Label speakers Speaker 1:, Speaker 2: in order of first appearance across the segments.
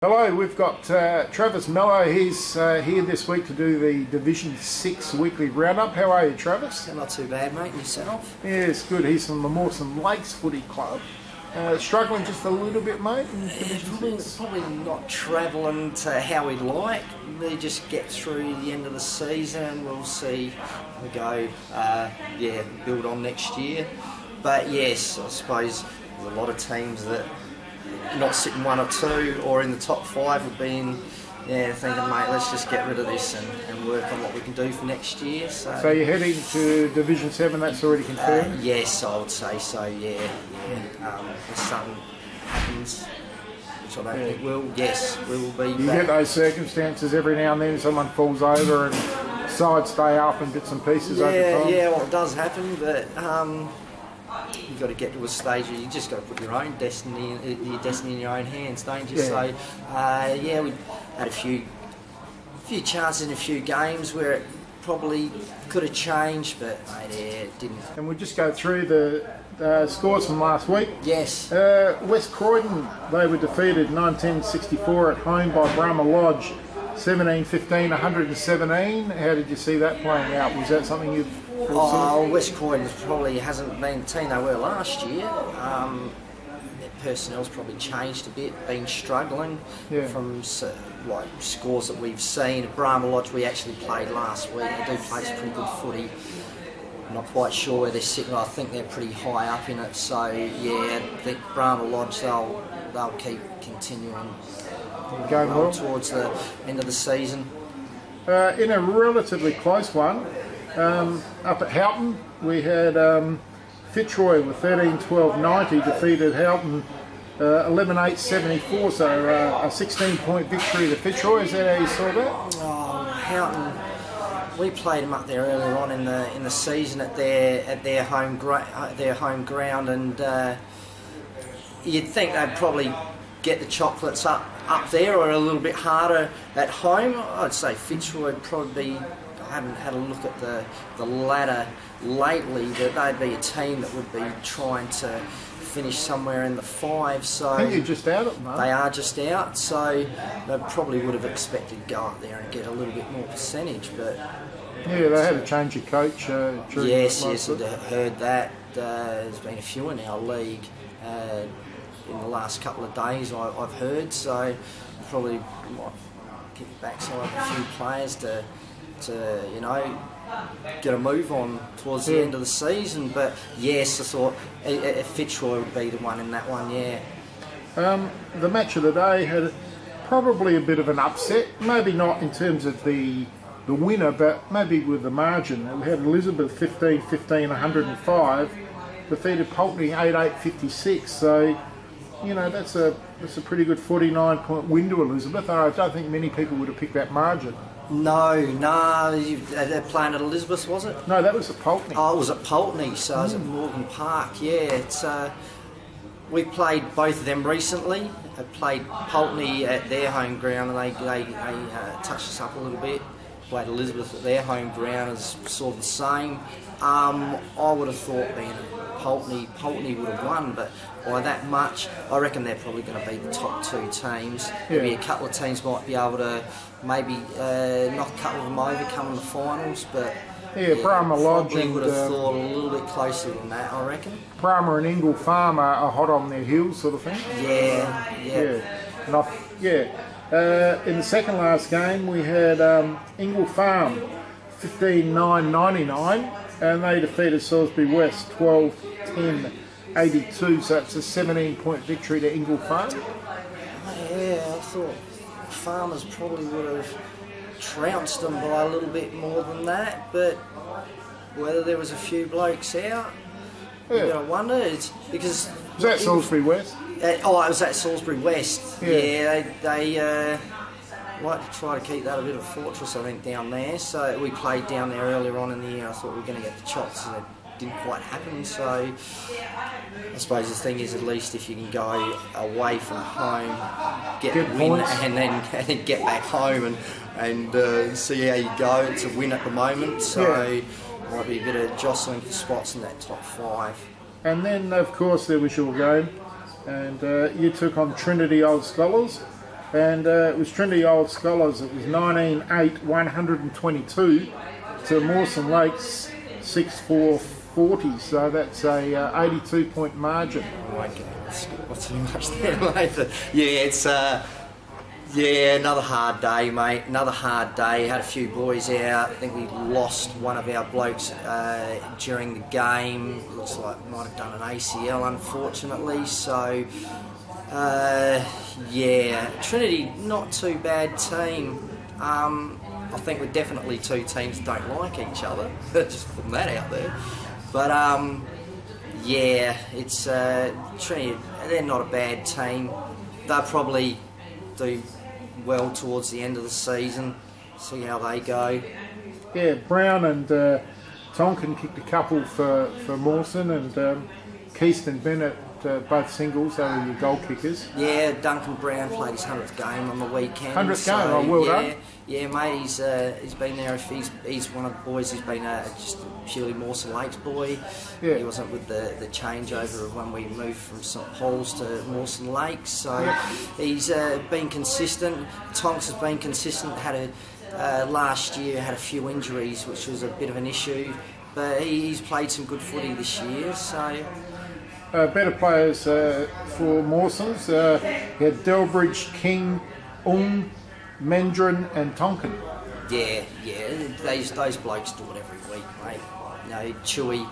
Speaker 1: Hello, we've got Travis Mellow. He's here this week to do the Division 6 weekly roundup. How are you, Travis?
Speaker 2: Not too bad, mate. And yourself?
Speaker 1: Yes, good. He's from the Mawson Lakes Footy Club. Struggling just a little bit, mate, in Division 6?
Speaker 2: Probably not travelling to how we'd like. We just get through the end of the season. We'll see how we go. Build on next year. But yes, I suppose there's a lot of teams that not sitting 1 or 2 or in the top 5 have been thinking, mate, let's just get rid of this and work on what we can do for next year.
Speaker 1: So you're heading to Division 7, that's already confirmed?
Speaker 2: Yes, I would say so, yeah. If something happens, which I don't think will, yes, we will be
Speaker 1: You
Speaker 2: back.
Speaker 1: get those circumstances every now and then, someone falls over and sides stay up and bits and pieces over time?
Speaker 2: Yeah, well, it does happen, but you've got to get to a stage where you just got to put your own destiny in your own hands, don't you?
Speaker 1: Yeah.
Speaker 2: So, we had a few chances in a few games where it probably could have changed, but it didn't.
Speaker 1: And we'll just go through the scores from last week.
Speaker 2: Yes.
Speaker 1: West Croydon, they were defeated 1964 at home by Brahma Lodge, 17-15, 117. How did you see that playing out? Was that something you've foreseen?
Speaker 2: West Croydon probably hasn't been the team they were last year. Their personnel's probably changed a bit, been struggling from like scores that we've seen. At Brahma Lodge we actually played last week. They do play some pretty good footy. I'm not quite sure where they're sitting. I think they're pretty high up in it. So yeah, I think Brahma Lodge they'll keep continuing
Speaker 1: Going well
Speaker 2: towards the end of the season.
Speaker 1: In a relatively close one, up at Houghton, we had Fitzroy with 13-12-90 defeated Houghton 11-8-74, so a 16-point victory to Fitzroy. Is that how you saw that?
Speaker 2: Oh, Houghton, we played them up there earlier on in the season at their home ground, and you'd think they'd probably get the chocolates up there or a little bit harder at home. I'd say Fitzroy would probably I haven't had a look at the ladder lately, but they'd be a team that would be trying to finish somewhere in the 5. So
Speaker 1: I think you're just out at the moment.
Speaker 2: They are just out, so they probably would have expected to go up there and get a little bit more percentage. But
Speaker 1: yeah, they had a change of coach during
Speaker 2: yes,
Speaker 1: last week.
Speaker 2: I've heard that. There's been a few in our league in the last couple of days, I've heard, so probably might kick the backside of a few players to get a move on towards the end of the season. But yes, I thought Fitzroy would be the one in that one, yeah.
Speaker 1: The match of the day had probably a bit of an upset, maybe not in terms of the winner, but maybe with the margin. We had Elizabeth 15-15, 105, defeated Pulteney 8-8-56, so you know, that's a pretty good 49-point win to Elizabeth. I don't think many people would have picked that margin.
Speaker 2: No, they're playing at Elizabeth, was it?
Speaker 1: No, that was at Pulteney.
Speaker 2: Oh, it was at Pulteney, so it was at Morgan Park, yeah. It's we played both of them recently. I played Pulteney at their home ground and they touched us up a little bit. Played Elizabeth at their home ground, is sort of the same. I would have thought being Pulteney would have won, but by that much, I reckon they're probably going to be the top 2 teams. Maybe a couple of teams might be able to maybe knock a couple of them over, come in the finals, but
Speaker 1: Brahma Lodge
Speaker 2: probably would have thought a little bit closer than that, I reckon.
Speaker 1: Brahma and Ingle Farm are hot on their heels, sort of thing.
Speaker 2: Yeah.
Speaker 1: And in the second last game, we had Ingle Farm 15-9-99, and they defeated Salisbury West 12-10-82, so it's a 17-point victory to Ingle Farm.
Speaker 2: Yeah, I thought Farmers probably would have trounced them by a little bit more than that, but whether there was a few blokes out, you got to wonder. It's because
Speaker 1: was that Salisbury West?
Speaker 2: It was at Salisbury West. Yeah, they like to try to keep that a bit of a fortress, I think, down there. So we played down there earlier on in the year. I thought we were going to get the chops, and it didn't quite happen. So I suppose the thing is, at least if you can go away from home, get a win, and then get back home and see how you go. It's a win at the moment, so might be a bit of jostling for spots in that top 5.
Speaker 1: And then, of course, there was your game, and you took on Trinity Old Scholars. and it was Trinity Old Scholars. It was 19-8, 122 to Mawson Lakes 6-4-40. So that's a 82-point margin.
Speaker 2: I won't score too much there, mate. But yeah, it's another hard day, mate. Another hard day. Had a few boys out. I think we lost one of our blokes during the game. Looks like we might have done an ACL, unfortunately. So yeah, Trinity, not too bad team. I think we're definitely two teams that don't like each other. Just putting that out there. But yeah, it's Trinity. They're not a bad team. They'll probably do well towards the end of the season. See how they go.
Speaker 1: Yeah, Brown and Tonkin kicked a couple for Mawson, and Keaston Bennett both singles. They were your goal kickers.
Speaker 2: Yeah, Duncan Brown played his 100th game on the weekend.
Speaker 1: 100th game, oh, well done.
Speaker 2: Yeah, mate, he's been there. He's one of the boys who's been just a purely Mawson Lakes boy.
Speaker 1: Yeah.
Speaker 2: He wasn't with the changeover of when we moved from St Paul's to Mawson Lakes. So he's been consistent. Tonks has been consistent. Last year had a few injuries, which was a bit of an issue. But he's played some good footy this year. So.
Speaker 1: Better players for Mawson's. You had Delbridge, King, Mendron and Tonkin.
Speaker 2: Yeah, those blokes do it every week, mate. You know, Chewy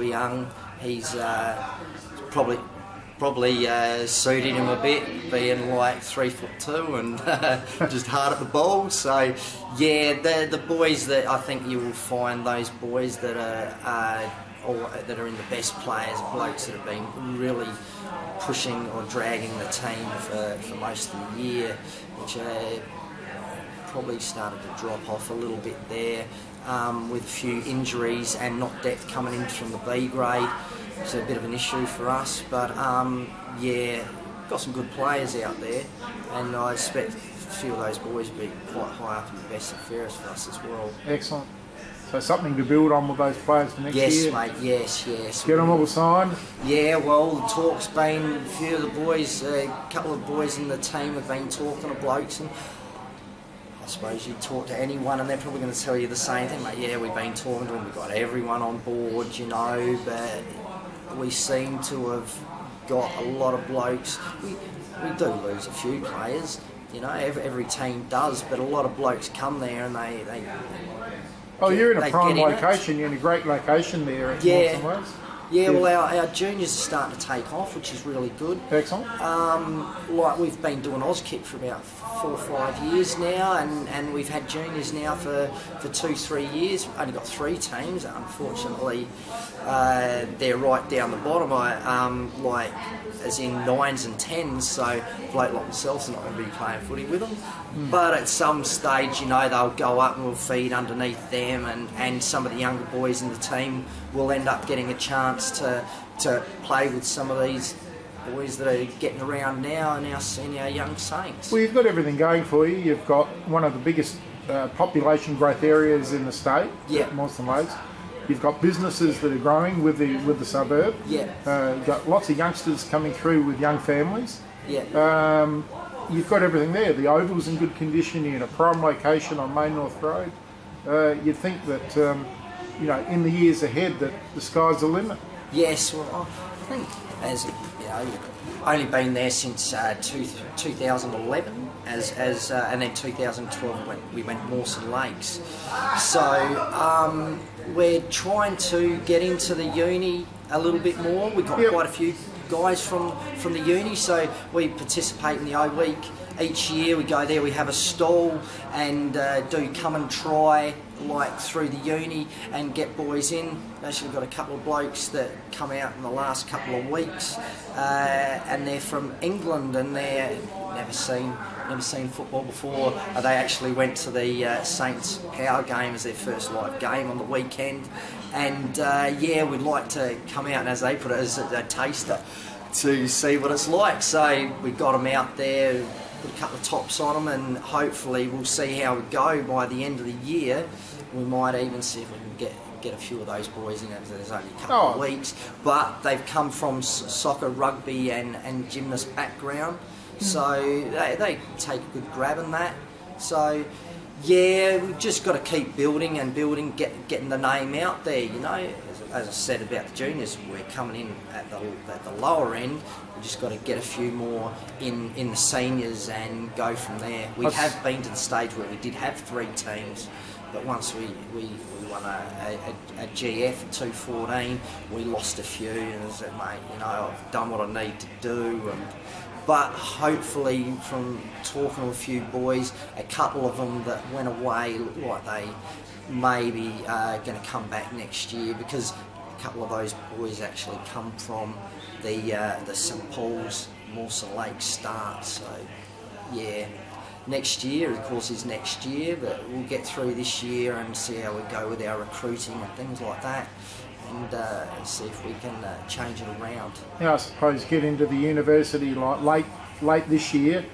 Speaker 2: Young, he's probably suited him a bit, being like 3'2" and just hard at the ball. So yeah, the boys that I think you will find, those boys that are in the best players, blokes that have been really pushing or dragging the team for most of the year, which probably started to drop off a little bit there with a few injuries and not depth coming in from the B grade. It's a bit of an issue for us, but yeah, got some good players out there, and I expect a few of those boys to be quite high up in the best and fairest for us as well.
Speaker 1: Excellent. So something to build on with those players for next year?
Speaker 2: Yes, mate, yes.
Speaker 1: Get them all signed?
Speaker 2: Yeah, well, the talk's been, a few of the boys, a couple of boys in the team have been talking to blokes, and I suppose you talk to anyone and they're probably going to tell you the same thing, mate. Yeah, we've been talking to them, we've got everyone on board, you know, but we seem to have got a lot of blokes. We do lose a few players, you know, every team does, but a lot of blokes come there and they
Speaker 1: oh, you're in a prime location. You're in a great location there at Mawson Lakes.
Speaker 2: Yeah, well, our juniors are starting to take off, which is really good.
Speaker 1: Excellent.
Speaker 2: Like we've been doing Auskip for about 4 or 5 years now, and we've had juniors now for 2-3 years. We've only got 3 teams. Unfortunately, they're right down the bottom, like as in 9s and 10s. So a bloke like myself's not going to be playing footy with them. But at some stage, you know, they'll go up and we'll feed underneath them, and some of the younger boys in the team will end up getting a chance to play with some of these boys that are getting around now and our senior young saints.
Speaker 1: Well, you've got everything going for you. You've got one of the biggest population growth areas in the state, Mawson Lakes. You've got businesses that are growing with the suburb.
Speaker 2: Yeah.
Speaker 1: You've got lots of youngsters coming through with young families.
Speaker 2: Yeah.
Speaker 1: You've got everything there. The oval's in good condition. You're in a prime location on Main North Road. You'd think that you know, in the years ahead, that the sky's the limit.
Speaker 2: Yes, well, I think as you know, only been there since 2011, and then 2012 when we went Mawson Lakes. So we're trying to get into the uni a little bit more. We've got quite a few guys from the uni, so we participate in the O Week. Each year we go there, we have a stall and do come and try like through the uni and get boys in. Actually got a couple of blokes that come out in the last couple of weeks and they're from England and they're never seen football before. They actually went to the Saints Power game as their first live game on the weekend, and yeah, we'd like to come out and, as they put it, as a taster to see what it's like. So we got them out there, put a couple of tops on them, and hopefully we'll see how we go by the end of the year. We might even see if we can get a few of those boys in. There's only a couple of weeks, but they've come from soccer, rugby, and gymnast background, so they take a good grab in that. So yeah, we've just got to keep building and building, getting the name out there. You know, as I said about the juniors, we're coming in at the lower end. We've just got to get a few more in the seniors and go from there. We have been to the stage where we did have 3 teams, but once we won a GF at 214, we lost a few, and I said, mate, you know, I've done what I need to do. But hopefully, from talking to a few boys, a couple of them that went away look like they maybe are going to come back next year, because a couple of those boys actually come from the St Paul's Mawson Lake start. So yeah, next year, of course, is next year, but we'll get through this year and see how we go with our recruiting and things like that, and see if we can change it around.
Speaker 1: Yeah, I suppose get into the university like late this year,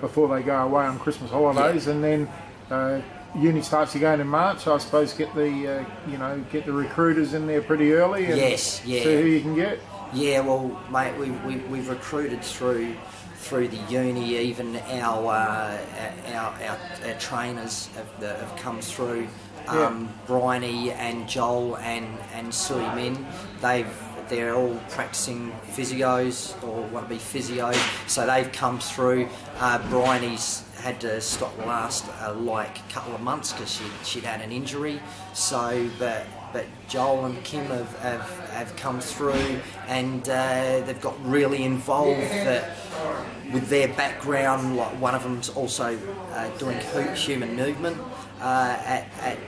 Speaker 1: before they go away on Christmas holidays, and then uni starts again in March. So I suppose get the get the recruiters in there pretty early. And
Speaker 2: yes, yeah.
Speaker 1: See who you can get.
Speaker 2: Yeah, well, mate, we've recruited through the uni. Even our trainers have come through. Bryony and Joel and Sui Min, they're all practicing physios or want to be physios, so they've come through. Bryony's had to stop the last like couple of months because she'd had an injury. So, but Joel and Kim have come through, and they've got really involved with their background. Like one of them's also doing human movement at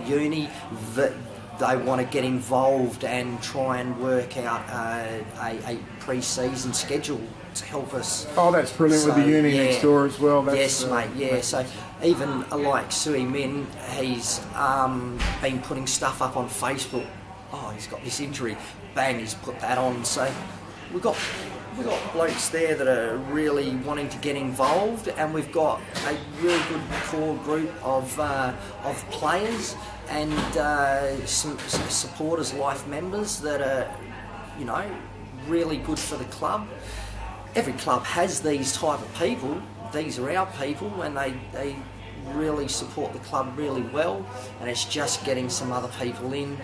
Speaker 2: uni. That they want to get involved and try and work out a pre-season schedule to help us.
Speaker 1: Oh, that's brilliant. With the uni next door as well.
Speaker 2: Yes, mate, yeah. So even like Sui Min, he's been putting stuff up on Facebook. Oh, he's got this injury. Bang, he's put that on. So we've got blokes there that are really wanting to get involved, and we've got a really good core group of players and some supporters, life members that are, you know, really good for the club. Every club has these type of people. These are our people, and they really support the club really well, and it's just getting some other people in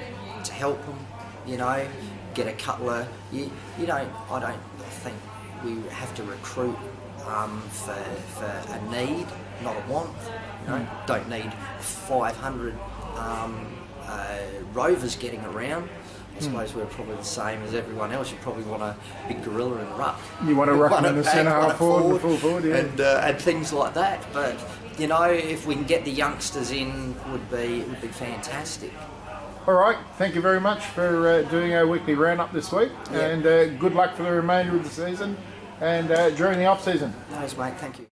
Speaker 2: to help them, you know, get a couple of, I don't think we have to recruit for a need, not a want. You know, don't need 500 rovers getting around. I suppose we're probably the same as everyone else. You probably want a big gorilla in ruck.
Speaker 1: You want a ruckman in the centre half forward, and full forward, yeah.
Speaker 2: And things like that. But you know, if we can get the youngsters in, it would be fantastic.
Speaker 1: All right, thank you very much for doing our weekly roundup this week, and good luck for the remainder of the season and during the off season.
Speaker 2: Thanks, mate. Thank you.